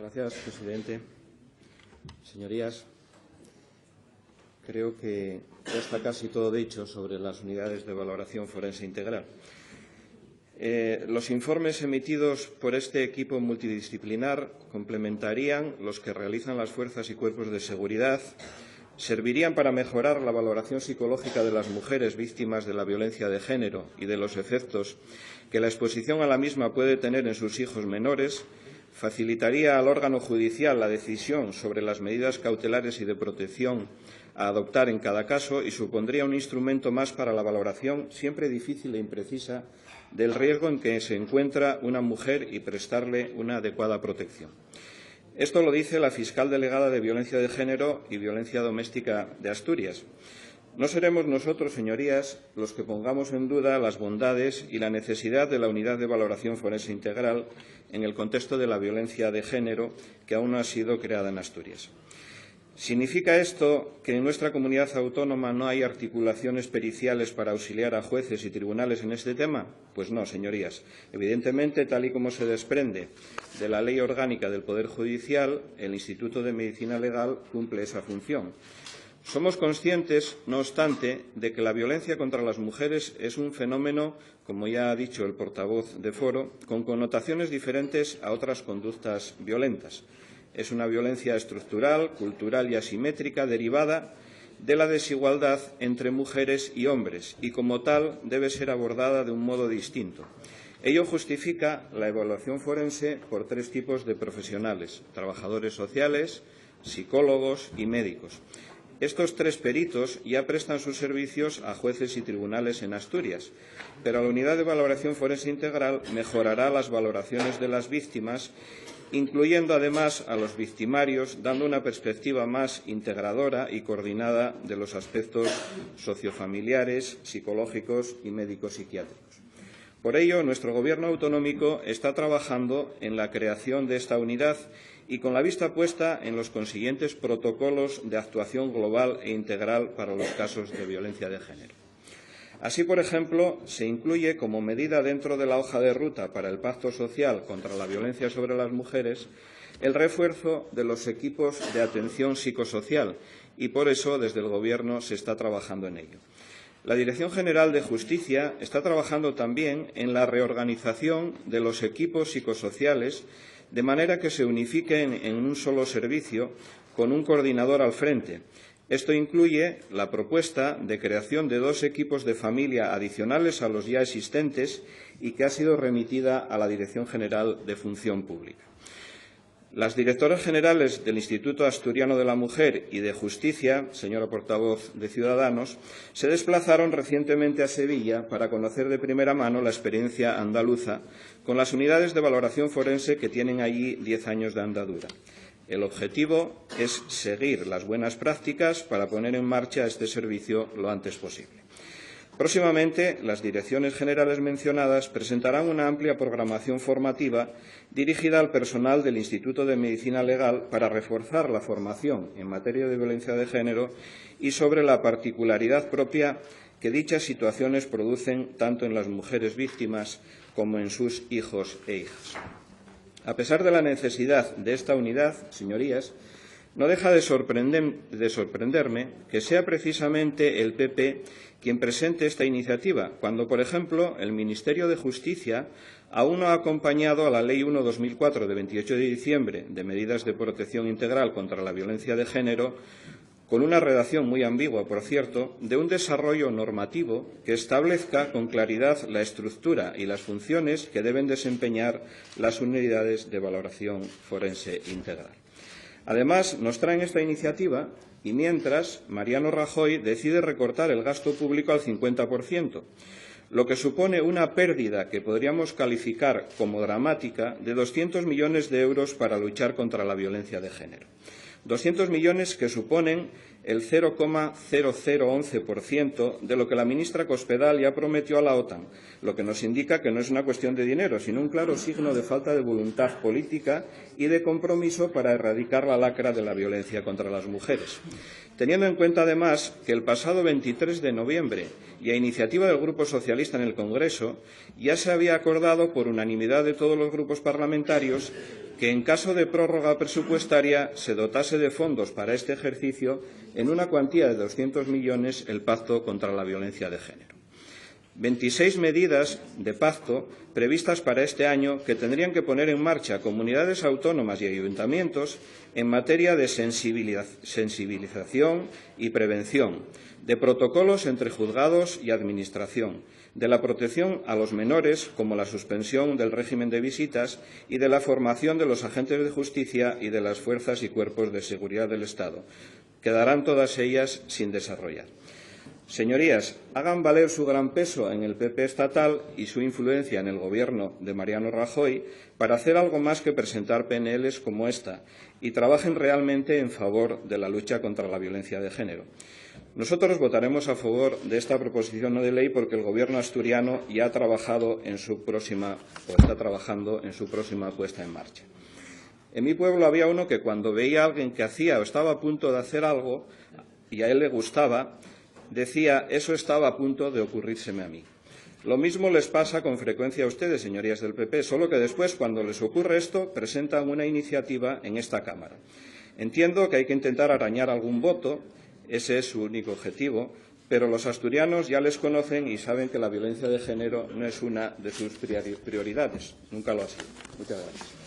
Gracias, presidente. Señorías, creo que ya está casi todo dicho sobre las unidades de valoración forense integral. Los informes emitidos por este equipo multidisciplinar complementarían los que realizan las fuerzas y cuerpos de seguridad, servirían para mejorar la valoración psicológica de las mujeres víctimas de la violencia de género y de los efectos que la exposición a la misma puede tener en sus hijos menores, facilitaría al órgano judicial la decisión sobre las medidas cautelares y de protección a adoptar en cada caso y supondría un instrumento más para la valoración, siempre difícil e imprecisa, del riesgo en que se encuentra una mujer y prestarle una adecuada protección. Esto lo dice la fiscal delegada de Violencia de Género y Violencia Doméstica de Asturias. No seremos nosotros, señorías, los que pongamos en duda las bondades y la necesidad de la unidad de valoración forense integral en el contexto de la violencia de género que aún no ha sido creada en Asturias. ¿Significa esto que en nuestra comunidad autónoma no hay articulaciones periciales para auxiliar a jueces y tribunales en este tema? Pues no, señorías. Evidentemente, tal y como se desprende de la Ley Orgánica del Poder Judicial, el Instituto de Medicina Legal cumple esa función. Somos conscientes, no obstante, de que la violencia contra las mujeres es un fenómeno, como ya ha dicho el portavoz de Foro, con connotaciones diferentes a otras conductas violentas. Es una violencia estructural, cultural y asimétrica derivada de la desigualdad entre mujeres y hombres y, como tal, debe ser abordada de un modo distinto. Ello justifica la evaluación forense por tres tipos de profesionales: trabajadores sociales, psicólogos y médicos. Estos tres peritos ya prestan sus servicios a jueces y tribunales en Asturias, pero la unidad de valoración forense integral mejorará las valoraciones de las víctimas, incluyendo además a los victimarios, dando una perspectiva más integradora y coordinada de los aspectos sociofamiliares, psicológicos y médico-psiquiátricos. Por ello, nuestro Gobierno autonómico está trabajando en la creación de esta unidad y con la vista puesta en los consiguientes protocolos de actuación global e integral para los casos de violencia de género. Así, por ejemplo, se incluye como medida dentro de la hoja de ruta para el Pacto Social contra la Violencia sobre las Mujeres el refuerzo de los equipos de atención psicosocial y, por eso, desde el Gobierno se está trabajando en ello. La Dirección General de Justicia está trabajando también en la reorganización de los equipos psicosociales de manera que se unifiquen en un solo servicio con un coordinador al frente. Esto incluye la propuesta de creación de 2 equipos de familia adicionales a los ya existentes y que ha sido remitida a la Dirección General de Función Pública. Las directoras generales del Instituto Asturiano de la Mujer y de Justicia, señora portavoz de Ciudadanos, se desplazaron recientemente a Sevilla para conocer de primera mano la experiencia andaluza con las unidades de valoración forense que tienen allí 10 años de andadura. El objetivo es seguir las buenas prácticas para poner en marcha este servicio lo antes posible. Próximamente, las direcciones generales mencionadas presentarán una amplia programación formativa dirigida al personal del Instituto de Medicina Legal para reforzar la formación en materia de violencia de género y sobre la particularidad propia que dichas situaciones producen tanto en las mujeres víctimas como en sus hijos e hijas. A pesar de la necesidad de esta unidad, señorías, no deja de sorprenderme que sea precisamente el PP quien presente esta iniciativa, cuando, por ejemplo, el Ministerio de Justicia aún no ha acompañado a la Ley 1/2004 de 28 de diciembre de medidas de protección integral contra la violencia de género, con una redacción muy ambigua, por cierto, de un desarrollo normativo que establezca con claridad la estructura y las funciones que deben desempeñar las unidades de valoración forense integral. Además, nos traen esta iniciativa y mientras Mariano Rajoy decide recortar el gasto público al 50%, lo que supone una pérdida que podríamos calificar como dramática de 200 millones de euros para luchar contra la violencia de género. 200 millones que suponen el 0,0011% de lo que la ministra Cospedal ya prometió a la OTAN, lo que nos indica que no es una cuestión de dinero, sino un claro signo de falta de voluntad política y de compromiso para erradicar la lacra de la violencia contra las mujeres. Teniendo en cuenta, además, que el pasado 23 de noviembre y a iniciativa del Grupo Socialista en el Congreso ya se había acordado por unanimidad de todos los grupos parlamentarios que en caso de prórroga presupuestaria se dotase de fondos para este ejercicio en una cuantía de 200 millones el Pacto contra la Violencia de Género. 26 medidas de pacto previstas para este año que tendrían que poner en marcha comunidades autónomas y ayuntamientos en materia de sensibilización y prevención, de protocolos entre juzgados y Administración, de la protección a los menores, como la suspensión del régimen de visitas, y de la formación de los agentes de justicia y de las fuerzas y cuerpos de seguridad del Estado. Quedarán todas ellas sin desarrollar. Señorías, hagan valer su gran peso en el PP estatal y su influencia en el Gobierno de Mariano Rajoy para hacer algo más que presentar PNLs como esta y trabajen realmente en favor de la lucha contra la violencia de género. Nosotros votaremos a favor de esta proposición no de ley porque el Gobierno asturiano ya ha trabajado en su próxima, o está trabajando en su próxima puesta en marcha. En mi pueblo había uno que cuando veía a alguien que hacía o estaba a punto de hacer algo y a él le gustaba, decía, eso estaba a punto de ocurrírseme a mí. Lo mismo les pasa con frecuencia a ustedes, señorías del PP, solo que después, cuando les ocurre esto, presentan una iniciativa en esta Cámara. Entiendo que hay que intentar arañar algún voto, ese es su único objetivo, pero los asturianos ya les conocen y saben que la violencia de género no es una de sus prioridades. Nunca lo ha sido. Muchas gracias.